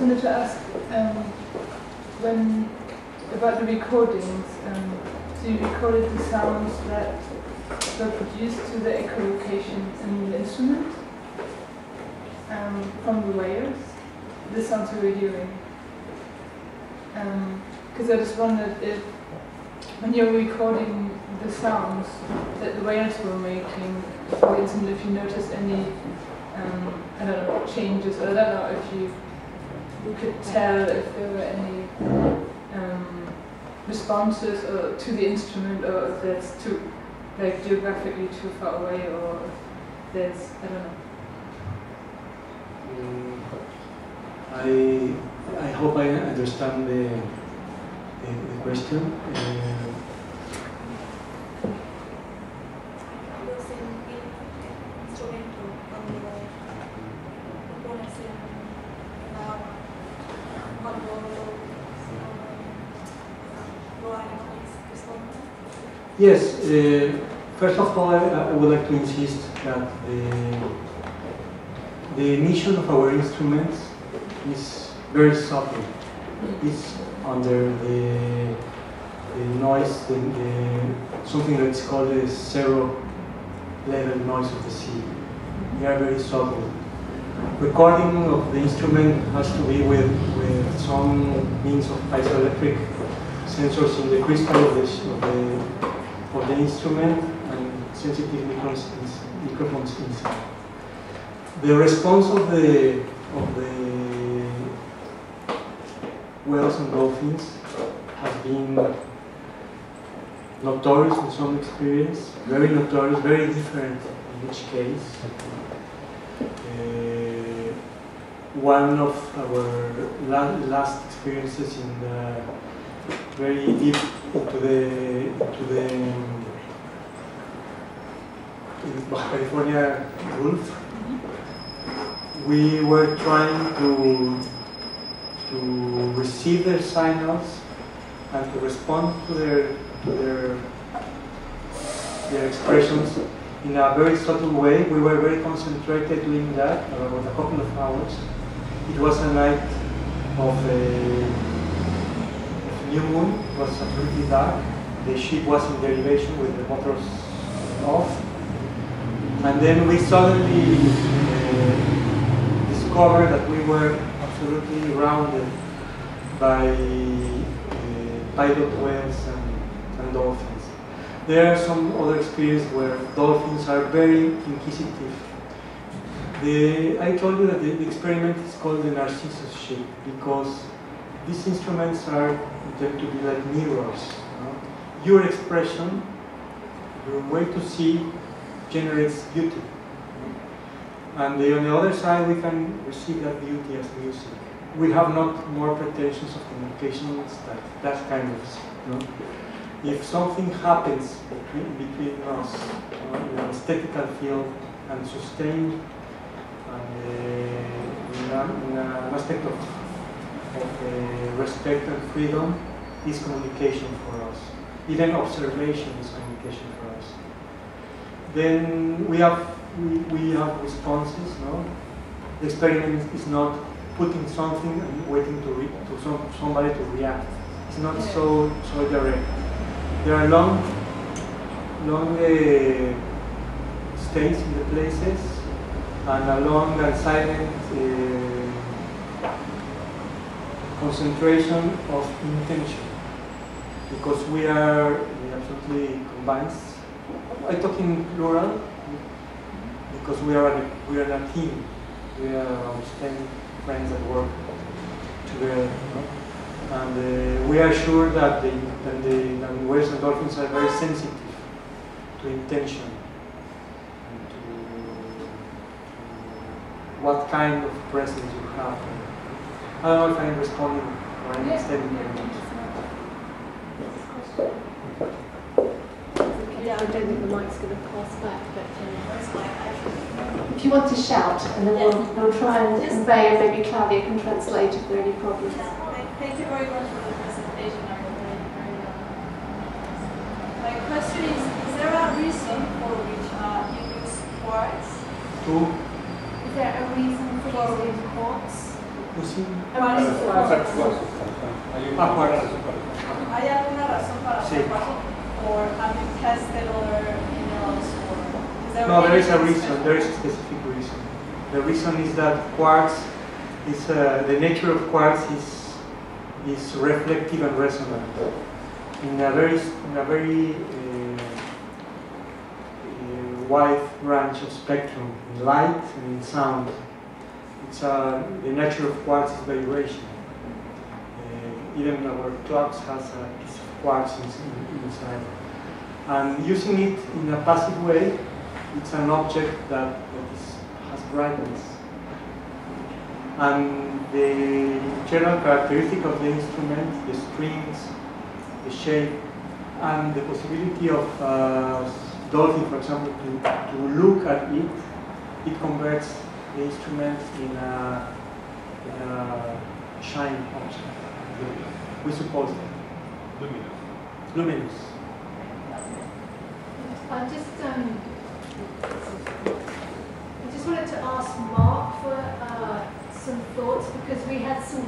just wanted to ask, about the recordings, so you recorded the sounds that were produced to the echolocation in the instrument from the whales, the sounds we were hearing. Because I just wondered if, when you're recording the sounds that the whales were making, for instance, if you noticed any, I don't know, changes, or I don't know if you could tell if there were any responses to the instrument, or if that's too, like, geographically too far away, or if there's, I don't know. I hope I understand the question. Yes, first of all, I would like to insist that the emission of our instruments is very subtle. It's under the noise, something that's called the zero level noise of the sea. They are very subtle. Recording of the instrument has to be with some means of piezoelectric sensors in the crystal of the instrument and sensitive microphones inside. The response of the whales and dolphins has been notorious in some experience, very notorious, very different in each case. One of our last experiences in very deep into the Baja California Gulf, we were trying to receive their signals and to respond to their expressions in a very subtle way. We were very concentrated doing that about a couple of hours. It was a night of new moon. It was absolutely dark. The ship was in derivation with the motors off. And then we suddenly discovered that we were absolutely surrounded by pilot whales and dolphins. There are some other experiences where dolphins are very inquisitive. I told you that the experiment is called the Narcissus ship because these instruments are intended to be like mirrors. Your expression, your way to see, generates beauty. And on the other side, we can receive that beauty as music. We have not more pretensions of communication that kind of. If something happens between us in an aesthetical field and sustained in an aspect of respect and freedom, is communication for us. Even observation is communication for us. Then we have responses. No, the experiment is not putting something and waiting to somebody to react. It's not so direct. There are long stays in the places and a long and silent concentration of intention, because we absolutely combined. I talk in plural because we are in a team. We are around 10 friends that work together, and we are sure that the whales and dolphins are very sensitive to intention and to what kind of presence you have. I don't know if I'm responding or I'm extending very much. Yeah, I don't think the mic's going to pass back, but if you want to shout, and then we'll try and convey, and maybe Claudia can translate if there are any problems. Thank you very much for the presentation. My question is there a reason for which you use quartz? Two. Is there a reason for using quartz? Guzik. ¿Hay alguna razón para Sí. hacer paso? Or have you tested other minerals? Or is there No, there is a anything reason. special? There is a specific reason. The reason is that quartz is the nature of quartz is reflective and resonant in a very wide range of spectrum, in light and in sound. It's the nature of quartz is vibration. Even our clocks has a piece of quartz inside. And using it in a passive way, it's an object that has brightness. And the general characteristic of the instrument, the strings, the shape, and the possibility of dolphin, for example, to look at it, it converts the instrument in a shine object. We suppose that. Luminous. I just wanted to ask Mark for some thoughts, because we had some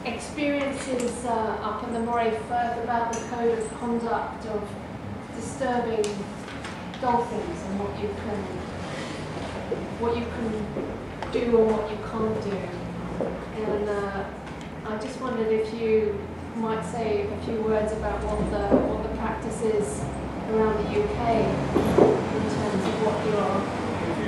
experiences up in the Moray Firth about the code of conduct of disturbing dolphins and what you can do or what you can't do. And I just wondered if you might say a few words about what the practice is around the UK in terms of what you're. If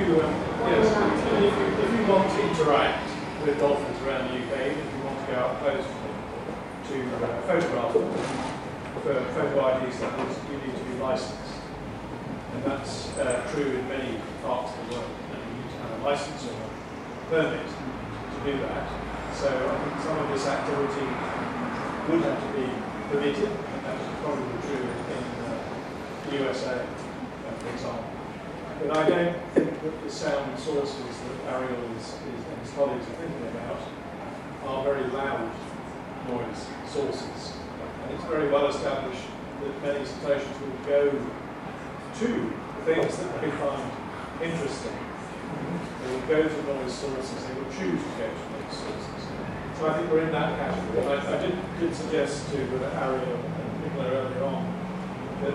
you want to interact with dolphins around the UK, if you want to go out close to photograph them for photo ID standards, you need to be licensed, and that's true in many parts of the world. And you need to have a license or a permit to do that. So I think some of this activity would have to be permitted, and that's probably true in the USA, for example. But I don't think that the sound sources that Ariel and his colleagues are thinking about are very loud noise sources. And it's very well established that many cetaceans will go to the things that they find interesting. They will go to noise sources, they will choose to go to noise sources. So I think we're in that category. And I did suggest to Ariel and Nicola earlier on that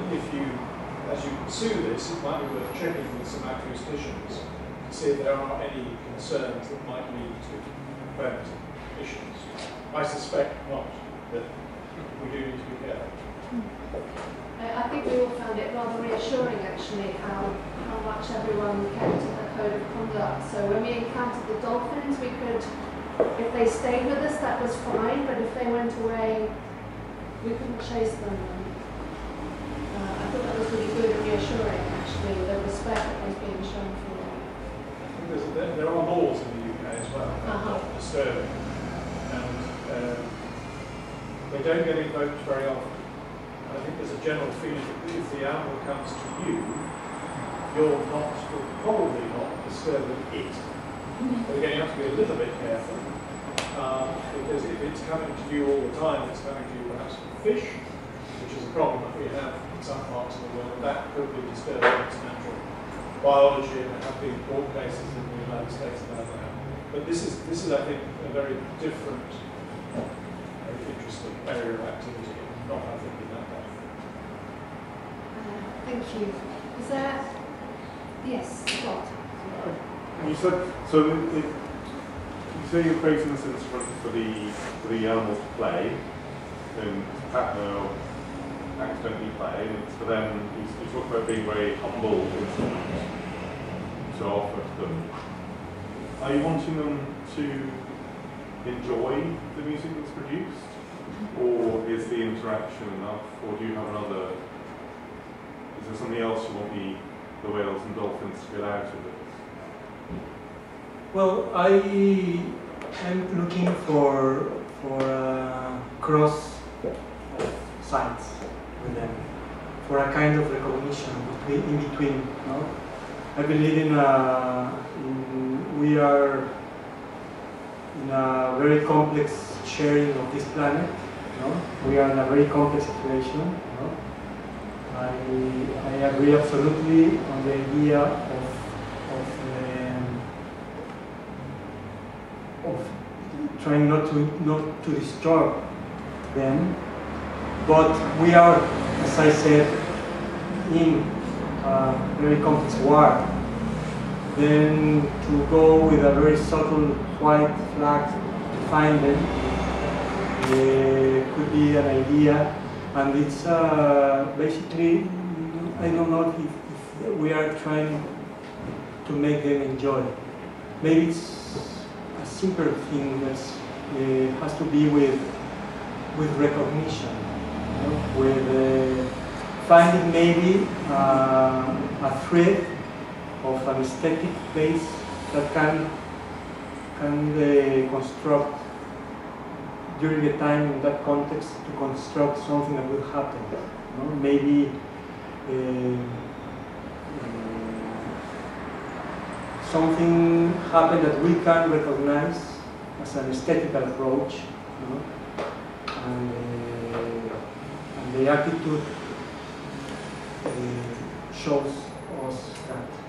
as you pursue this, it might be worth checking with some acousticians to see if there are any concerns that might lead to permit issues. I suspect not, but we do need to be careful. I think we all found it rather reassuring, actually, how much everyone kept to the code of conduct. So when we encountered the dolphins, we could, if they stayed with us, that was fine, but if they went away, we couldn't chase them. I thought that was really good and reassuring, actually, the respect that was being shown for them. I think there are laws in the UK as well about not disturbing, and they don't get invoked very often. I think there's a general feeling that if the animal comes to you, you're probably not disturbing it. But again, you have to be a little bit careful, because if it's coming to you all the time, it's coming to you perhaps for fish, which is a problem that we have in some parts of the world. That could be disturbing its natural biology, and there have been court cases in the United States about that. But this is I think, a very different, very interesting area of activity, not I think in that way. Thank you. Is there? Yes, Scott. You said so. You say you're creating this instrument for the animals to play, and partner or accidentally play, and it's for them. You talk about being very humble instruments to offer to them. Are you wanting them to enjoy the music that's produced, or is the interaction enough, or do you have another? Is there something else you want the whales and dolphins to get out of it? Well, I am looking for cross sites with them, for a kind of recognition in between. No? I believe we are in a very complex sharing of this planet. No? We are in a very complex situation. No? I agree absolutely on the idea of trying not to disturb them. But we are, as I said, in a very complex war. Then to go with a very subtle white flag to find them could be an idea. And it's basically, I don't know if we are trying to make them enjoy. Maybe it's a simple thing that has to be with recognition, you know, with finding maybe a thread of an aesthetic base that can construct during the time in that context to construct something that will happen. You know? Maybe something happened that we can recognize as an aesthetical approach, you know? And the attitude shows us that.